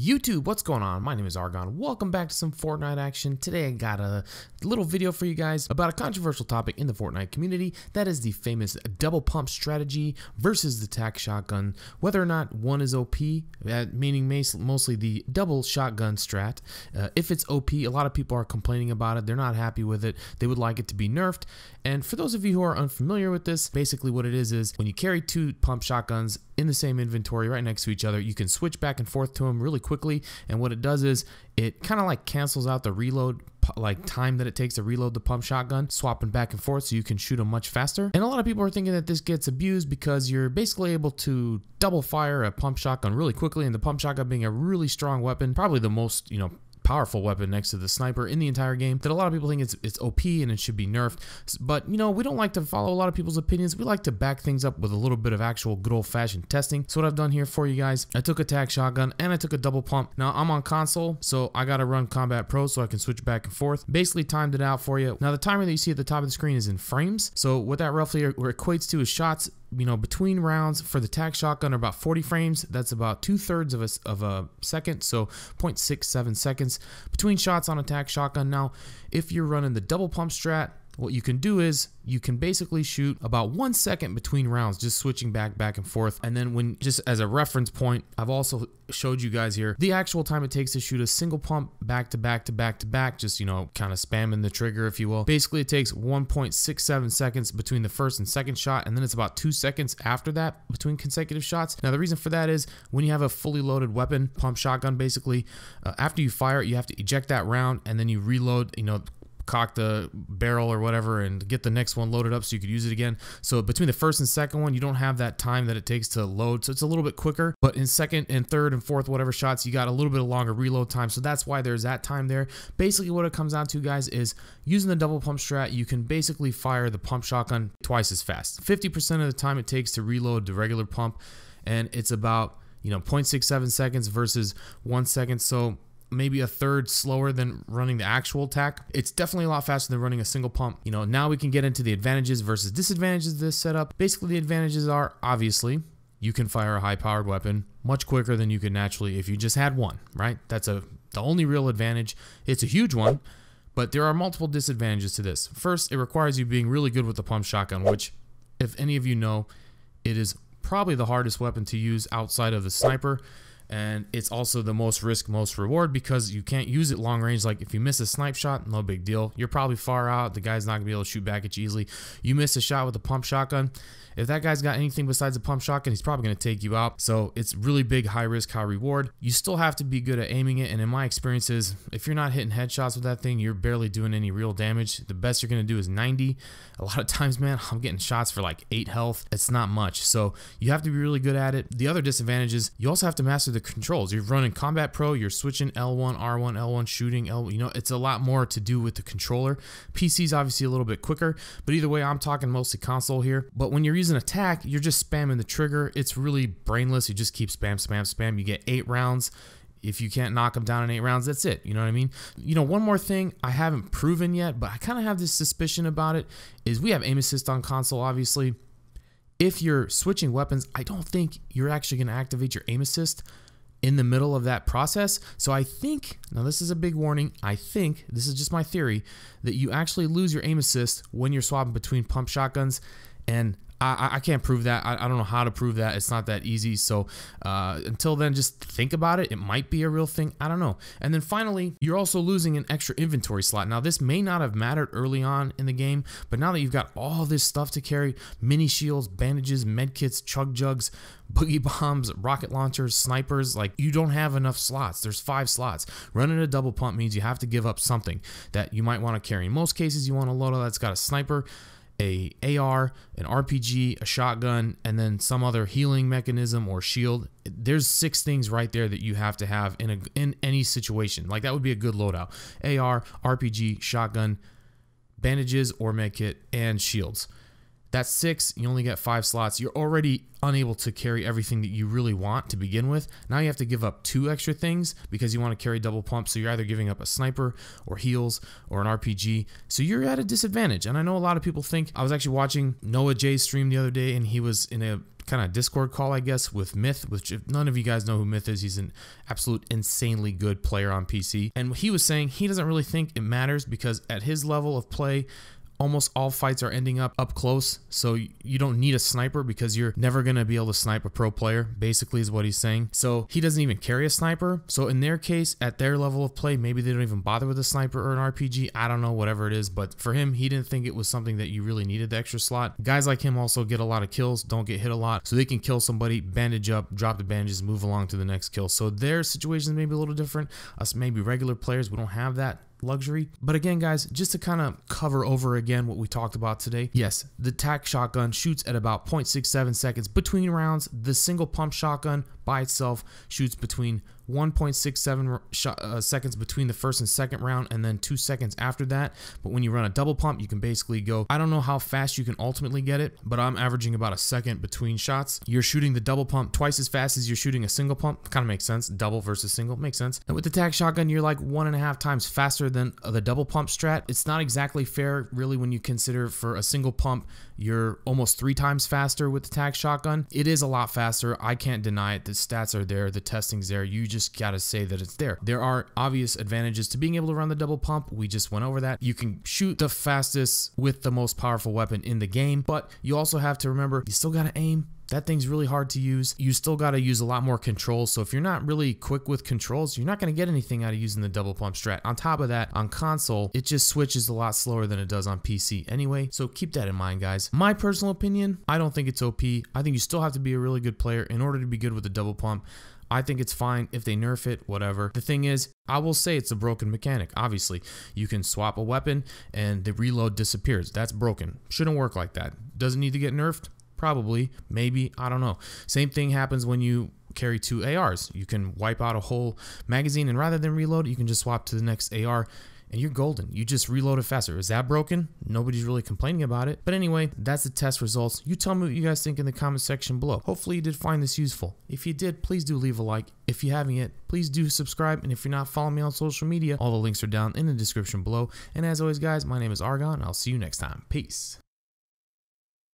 YouTube, what's going on? My name is Argon. Welcome back to some Fortnite action. Today I got a little video for you guys about a controversial topic in the Fortnite community. That is the famous double pump strategy versus the tac shotgun. Whether or not one is OP, meaning mostly the double shotgun strat. If it's OP, a lot of people are complaining about it. They're not happy with it. They would like it to be nerfed. And for those of you who are unfamiliar with this, basically what it is when you carry two pump shotguns in the same inventory right next to each other, you can switch back and forth to them really quickly. And what it does is it kind of like cancels out the reload time that it takes to reload the pump shotgun, swapping back and forth so you can shoot them much faster. And a lot of people are thinking that this gets abused because you're basically able to double fire a pump shotgun really quickly, and the pump shotgun being a really strong weapon, probably the most, powerful weapon next to the sniper in the entire game, that a lot of people think it's OP and it should be nerfed. But we don't like to follow a lot of people's opinions. We like to back things up with a little bit of actual good old-fashioned testing. So what I've done here for you guys, I took a tac shotgun and I took a double pump. Now I'm on console, so I gotta run Combat Pro so I can switch back and forth. Basically timed it out for you. Now the timer that you see at the top of the screen is in frames. So what that roughly equates to is shots between rounds for the tac shotgun are about 40 frames. That's about 2/3 of a second, so 0.67 seconds between shots on a tac shotgun. Now, if you're running the double pump strat, what you can do is you can basically shoot about 1 second between rounds, just switching back and forth. And then just as a reference point, I've also showed you guys here the actual time it takes to shoot a single pump back to back, just, kind of spamming the trigger, if you will. Basically, it takes 1.67 seconds between the first and second shot, and then it's about 2 seconds after that between consecutive shots. Now, the reason for that is when you have a fully loaded weapon, pump shotgun, basically, after you fire it, you have to eject that round, and then you reload, cock the barrel or whatever and get the next one loaded up so you could use it again. So between the first and second one, you don't have that time that it takes to load, so it's a little bit quicker. But in second and third and fourth, whatever shots, you got a little bit of longer reload time, so that's why there's that time there. Basically what it comes down to, guys, is using the double pump strat, you can basically fire the pump shotgun twice as fast. 50% of the time it takes to reload the regular pump, and it's about 0.67 seconds versus 1 second, so maybe a third slower than running the actual tac. It's definitely a lot faster than running a single pump. Now we can get into the advantages versus disadvantages of this setup. Basically, the advantages are, obviously, you can fire a high-powered weapon much quicker than you could naturally if you just had one, right? That's the only real advantage. It's a huge one, but there are multiple disadvantages to this. First, it requires you being really good with the pump shotgun, which, if any of you know, it is probably the hardest weapon to use outside of the sniper. And it's also the most risk, most reward, because you can't use it long range. Like if you miss a snipe shot, no big deal. You're probably far out. The guy's not gonna be able to shoot back at you easily. You miss a shot with a pump shotgun, if that guy's got anything besides a pump shotgun, he's probably gonna take you out. So it's really big, high risk, high reward. You still have to be good at aiming it. And in my experiences, if you're not hitting headshots with that thing, you're barely doing any real damage. The best you're gonna do is 90. A lot of times, man, I'm getting shots for like 8 health. It's not much. So you have to be really good at it. The other disadvantage is you also have to master the controls. You're running Combat Pro, you're switching L1, R1, L1, shooting, it's a lot more to do with the controller. PC's obviously a little bit quicker, but either way, I'm talking mostly console here. But when you're using a tac, you're just spamming the trigger. It's really brainless. You just keep spam. You get 8 rounds. If you can't knock them down in 8 rounds, that's it. You know what I mean? One more thing I haven't proven yet, but I kind of have this suspicion about it, is we have aim assist on console, obviously. If you're switching weapons, I don't think you're actually going to activate your aim assist in the middle of that process. So I think, now this is a big warning, I think, this is just my theory, that you actually lose your aim assist when you're swapping between pump shotguns. And I can't prove that. I don't know how to prove that. It's not that easy. So until then, just think about it. It might be a real thing. I don't know. And then finally, you're also losing an extra inventory slot. Now, this may not have mattered early on in the game, but now that you've got all this stuff to carry, mini shields, bandages, medkits, chug jugs, boogie bombs, rocket launchers, snipers, like you don't have enough slots. There's 5 slots. Running a double pump means you have to give up something that you might want to carry. In most cases, you want a loadout that's got a sniper, a AR, an RPG, a shotgun, and then some other healing mechanism or shield. There's 6 things right there that you have to have in any situation. Like that would be a good loadout: AR, RPG, shotgun, bandages or medkit, and shields. That's 6. You only get 5 slots. You're already unable to carry everything that you really want to begin with. Now you have to give up 2 extra things because you want to carry double pump. So you're either giving up a sniper or heals or an RPG. So you're at a disadvantage. And I know a lot of people think, I was actually watching Noah J's stream the other day, and he was in a kind of Discord call, I guess, with Myth, which if none of you guys know who Myth is, he's an absolute insanely good player on PC. And he was saying he doesn't really think it matters because at his level of play, almost all fights are ending up close, so you don't need a sniper because you're never going to be able to snipe a pro player, basically is what he's saying. So he doesn't even carry a sniper. So in their case, at their level of play, maybe they don't even bother with a sniper or an RPG. I don't know, whatever it is. But for him, he didn't think it was something that you really needed the extra slot. Guys like him also get a lot of kills, don't get hit a lot. So they can kill somebody, bandage up, drop the bandages, move along to the next kill. So their situations may be a little different. Us maybe regular players, we don't have that luxury. But again, guys, just to kind of cover over again what we talked about today, yes, the tac shotgun shoots at about 0.67 seconds between rounds. The single pump shotgun by itself shoots between 1.67 seconds between the first and second round, and then 2 seconds after that. But when you run a double pump, you can basically go, I don't know how fast you can ultimately get it, but I'm averaging about a second between shots. You're shooting the double pump twice as fast as you're shooting a single pump. Kind of makes sense. Double versus single makes sense. And with the tac shotgun, you're like 1.5 times faster than the double pump strat. It's not exactly fair really when you consider for a single pump you're almost 3 times faster with the tac shotgun. It is a lot faster. I can't deny it. The stats are there, the testing's there. You just gotta say that it's there. There are obvious advantages to being able to run the double pump. We just went over that. You can shoot the fastest with the most powerful weapon in the game, but you also have to remember you still gotta aim. That thing's really hard to use. You still got to use a lot more controls. So if you're not really quick with controls, you're not going to get anything out of using the double pump strat. On top of that, on console, it just switches a lot slower than it does on PC anyway. So keep that in mind, guys. My personal opinion, I don't think it's OP. I think you still have to be a really good player in order to be good with the double pump. I think it's fine if they nerf it, whatever. The thing is, I will say it's a broken mechanic. Obviously, you can swap a weapon and the reload disappears. That's broken. Shouldn't work like that. Doesn't need to get nerfed. Probably, maybe, I don't know. Same thing happens when you carry 2 ARs. You can wipe out a whole magazine, and rather than reload, you can just swap to the next AR and you're golden. You just reload it faster. Is that broken? Nobody's really complaining about it. But anyway, that's the test results. You tell me what you guys think in the comment section below. Hopefully you did find this useful. If you did, please do leave a like. If you haven't yet, please do subscribe. And if you're not following me on social media, all the links are down in the description below. And as always, guys, my name is Argon. I'll see you next time. Peace.